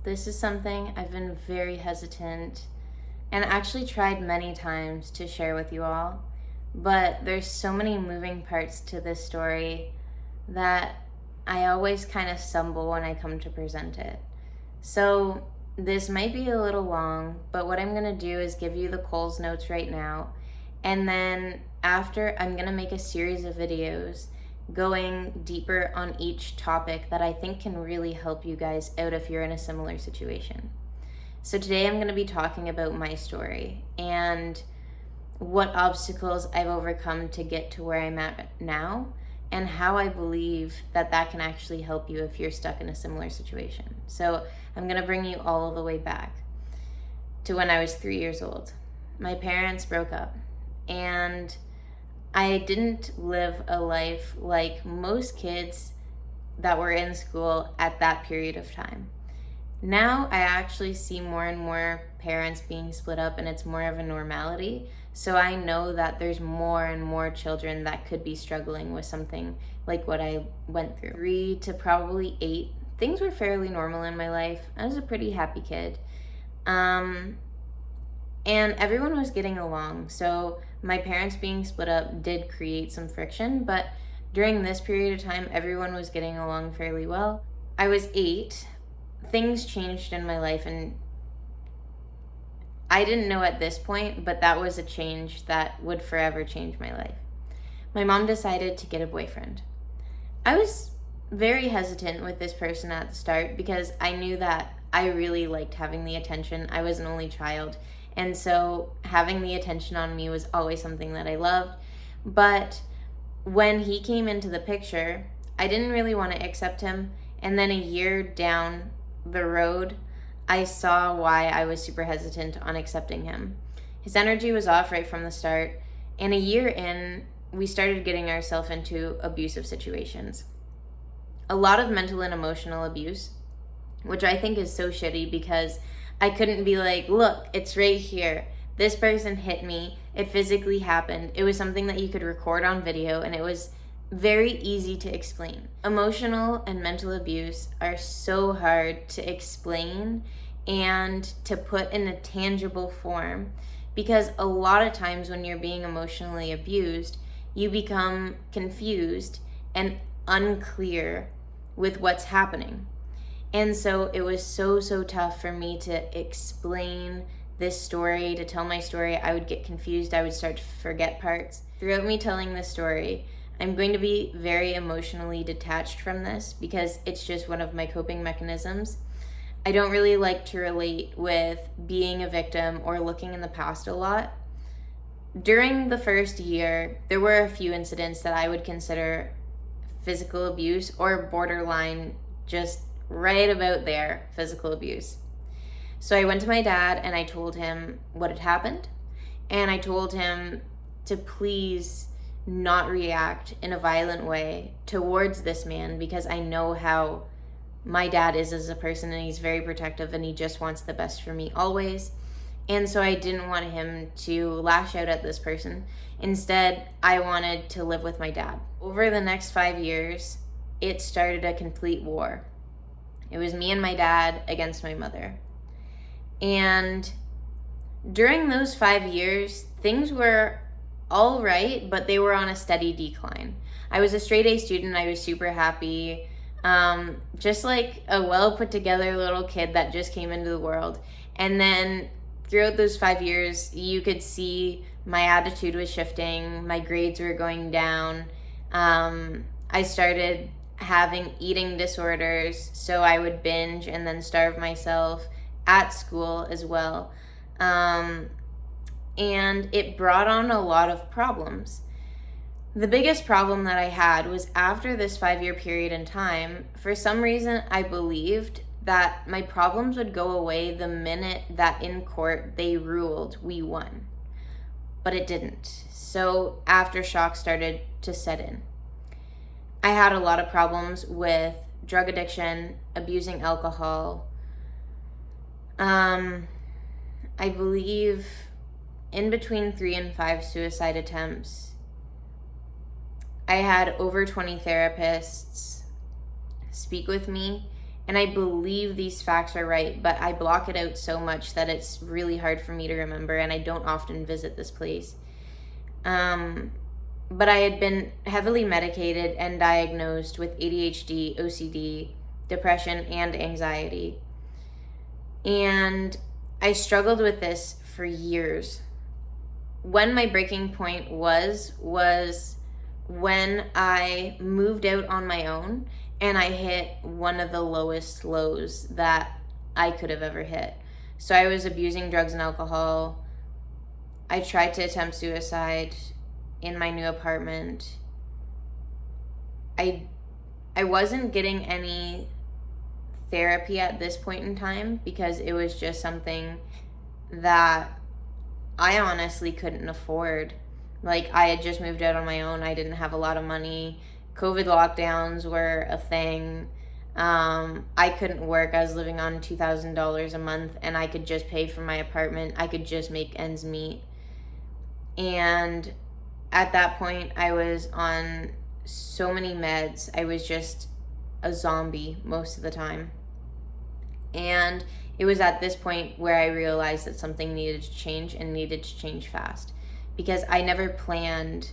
This is something I've been very hesitant and actually tried many times to share with you all, but there's so many moving parts to this story that I always kind of stumble when I come to present it. So this might be a little long, but what I'm gonna do is give you the Coles Notes right now, and then after I'm gonna make a series of videos going deeper on each topic that I think can really help you guys out if you're in a similar situation. So today I'm going to be talking about my story and what obstacles I've overcome to get to where I'm at now, and how I believe that that can actually help you if you're stuck in a similar situation. So I'm going to bring you all the way back to when I was 3 years old. My parents broke up, and I didn't live a life like most kids that were in school at that period of time. Now I actually see more and more parents being split up, and it's more of a normality. So I know that there's more and more children that could be struggling with something like what I went through. 3 to probably 8, things were fairly normal in my life. I was a pretty happy kid. And everyone was getting along. So my parents being split up did create some friction, but during this period of time, everyone was getting along fairly well. I was 8. Things changed in my life, and I didn't know at this point, but that was a change that would forever change my life. My mom decided to get a boyfriend. I was very hesitant with this person at the start because I knew that I really liked having the attention. I was an only child, and so having the attention on me was always something that I loved. But when he came into the picture, I didn't really want to accept him. And then a year down the road, I saw why I was super hesitant on accepting him. His energy was off right from the start. And a year in, we started getting ourselves into abusive situations. A lot of mental and emotional abuse, which I think is so shitty because I couldn't be like, look, it's right here. This person hit me. It physically happened. It was something that you could record on video, and it was very easy to explain. Emotional and mental abuse are so hard to explain and to put in a tangible form, because a lot of times when you're being emotionally abused, you become confused and unclear with what's happening. And so it was so tough for me to explain this story, to tell my story. I would get confused. I would start to forget parts. Throughout me telling this story, I'm going to be very emotionally detached from this because it's just one of my coping mechanisms. I don't really like to relate with being a victim or looking in the past a lot. During the first year, there were a few incidents that I would consider physical abuse, or borderline, just right about there, physical abuse. So I went to my dad and I told him what had happened, and I told him to please not react in a violent way towards this man, because I know how my dad is as a person, and he's very protective and he just wants the best for me always. And so I didn't want him to lash out at this person. Instead, I wanted to live with my dad. Over the next 5 years, it started a complete war. It was me and my dad against my mother. And during those 5 years, things were all right, but they were on a steady decline. I was a straight A student. I was super happy. Just like a well put together little kid that just came into the world. And then throughout those 5 years, you could see my attitude was shifting. My grades were going down. I started having eating disorders, so I would binge and then starve myself at school as well. And it brought on a lot of problems. The biggest problem that I had was after this 5-year period in time, for some reason I believed that my problems would go away the minute that in court they ruled we won. But it didn't. So aftershock started to set in. I had a lot of problems with drug addiction, abusing alcohol. I believe in between 3 and 5 suicide attempts. I had over 20 therapists speak with me And I believe these facts are right, but I block it out so much that it's really hard for me to remember, and I don't often visit this place. But I had been heavily medicated and diagnosed with ADHD, OCD, depression, and anxiety. And I struggled with this for years. When my breaking point was when I moved out on my own and I hit one of the lowest lows that I could have ever hit. So I was abusing drugs and alcohol. I tried to attempt suicide in my new apartment. I wasn't getting any therapy at this point in time because it was just something that I honestly couldn't afford. Like, I had just moved out on my own. I didn't have a lot of money. COVID lockdowns were a thing. I couldn't work. I was living on $2,000 a month, and I could just pay for my apartment. I could just make ends meet. And at that point, I was on so many meds. I was just a zombie most of the time. And it was at this point where I realized that something needed to change, and needed to change fast. Because I never planned.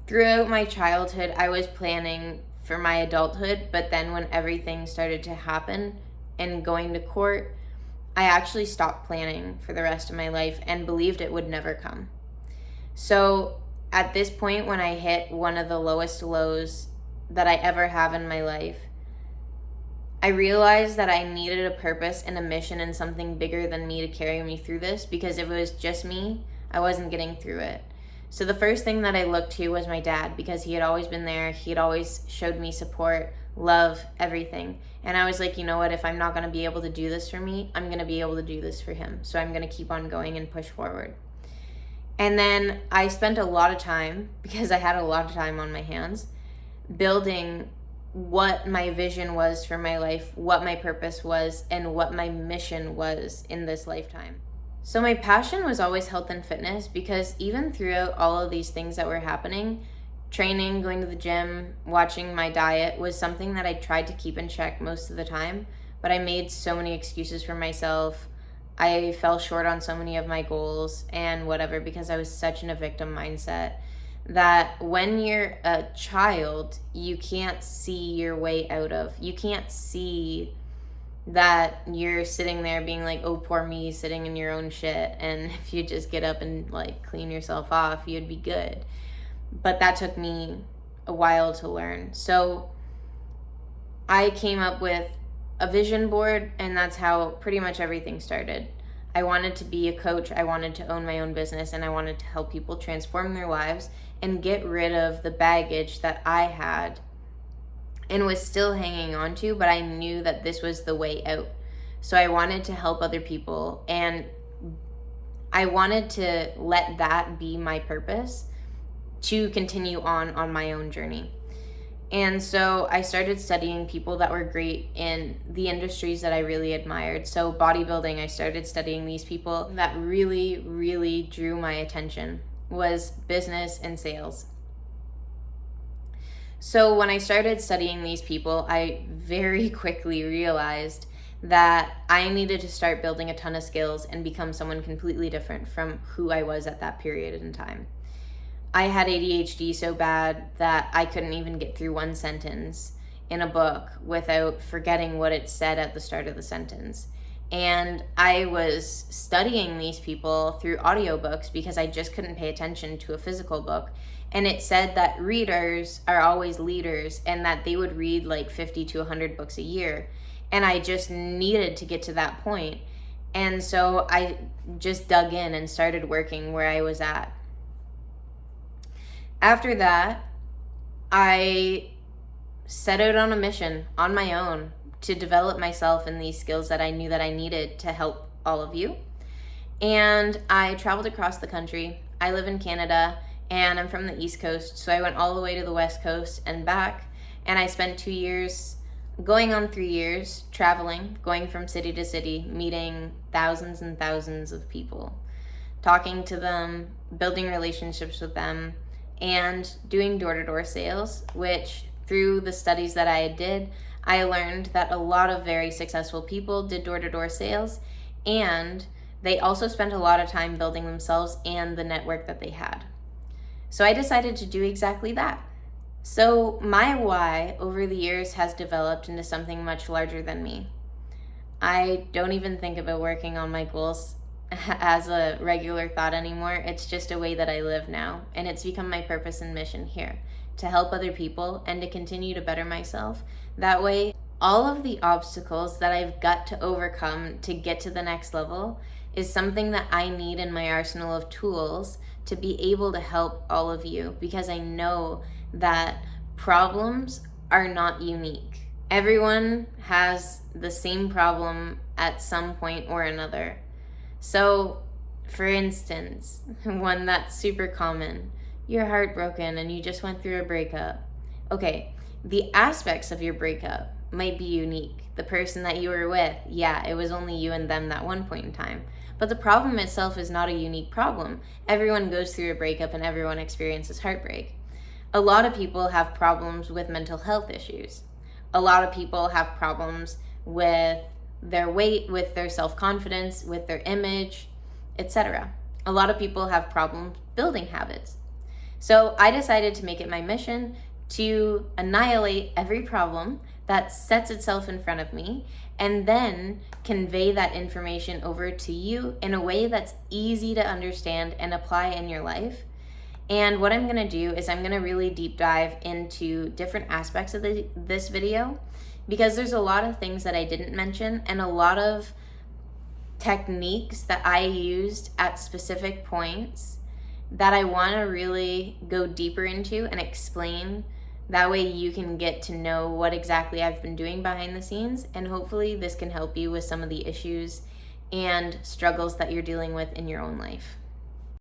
Throughout my childhood, I was planning for my adulthood, but then when everything started to happen and going to court, I actually stopped planning for the rest of my life and believed it would never come. So at this point, when I hit one of the lowest lows that I ever have in my life, I realized that I needed a purpose and a mission and something bigger than me to carry me through this, because if it was just me, I wasn't getting through it. So the first thing that I looked to was my dad, because he had always been there. He had always showed me support, love, everything. And I was like, you know what, if I'm not going to be able to do this for me, I'm going to be able to do this for him. So I'm going to keep on going and push forward. And then I spent a lot of time, because I had a lot of time on my hands, building what my vision was for my life, what my purpose was, and what my mission was in this lifetime. So my passion was always health and fitness, because even throughout all of these things that were happening, training, going to the gym, watching my diet was something that I tried to keep in check most of the time, but I made so many excuses for myself. I fell short on so many of my goals and whatever, because I was such in a victim mindset that when you're a child, you can't see your way out of. You can't see that you're sitting there being like, oh, poor me, sitting in your own shit, and if you just get up and like clean yourself off, you'd be good. But that took me a while to learn. So I came up with a vision board, and that's how pretty much everything started. I wanted to be a coach, I wanted to own my own business, and I wanted to help people transform their lives and get rid of the baggage that I had and was still hanging on to, but I knew that this was the way out. So I wanted to help other people, and I wanted to let that be my purpose to continue on my own journey. And so I started studying people that were great in the industries that I really admired. So bodybuilding, I started studying these people. That really, really drew my attention was business and sales. So when I started studying these people, I very quickly realized that I needed to start building a ton of skills and become someone completely different from who I was at that period in time. I had ADHD so bad that I couldn't even get through one sentence in a book without forgetting what it said at the start of the sentence. And I was studying these people through audiobooks because I just couldn't pay attention to a physical book. And it said that readers are always leaders, and that they would read like 50 to 100 books a year. And I just needed to get to that point. And so I just dug in and started working where I was at. After that, I set out on a mission on my own to develop myself in these skills that I knew that I needed to help all of you. And I traveled across the country. I live in Canada, and I'm from the East Coast, so I went all the way to the West Coast and back, and I spent 2 years, going on 3 years, traveling, going from city to city, meeting thousands and thousands of people, talking to them, building relationships with them, and doing door-to-door sales, which through the studies that I did, I learned that a lot of very successful people did door-to-door sales, and they also spent a lot of time building themselves and the network that they had. So I decided to do exactly that. So my why over the years has developed into something much larger than me. I don't even think about working on my goals as a regular thought anymore. It's just a way that I live now, and it's become my purpose and mission here, to help other people and to continue to better myself. That way, all of the obstacles that I've got to overcome to get to the next level is something that I need in my arsenal of tools to be able to help all of you, because I know that problems are not unique. Everyone has the same problem at some point or another. So, for instance, one that's super common, you're heartbroken and you just went through a breakup. Okay, the aspects of your breakup might be unique. The person that you were with, yeah, it was only you and them that one point in time. But the problem itself is not a unique problem. Everyone goes through a breakup and everyone experiences heartbreak. A lot of people have problems with mental health issues. A lot of people have problems with their weight, with their self-confidence, with their image, etc. A lot of people have problems building habits. So I decided to make it my mission to annihilate every problem that sets itself in front of me, and then convey that information over to you in a way that's easy to understand and apply in your life. And what I'm gonna do is I'm gonna really deep dive into different aspects of this video, because there's a lot of things that I didn't mention and a lot of techniques that I used at specific points that I wanna really go deeper into and explain. That way you can get to know what exactly I've been doing behind the scenes, and hopefully this can help you with some of the issues and struggles that you're dealing with in your own life.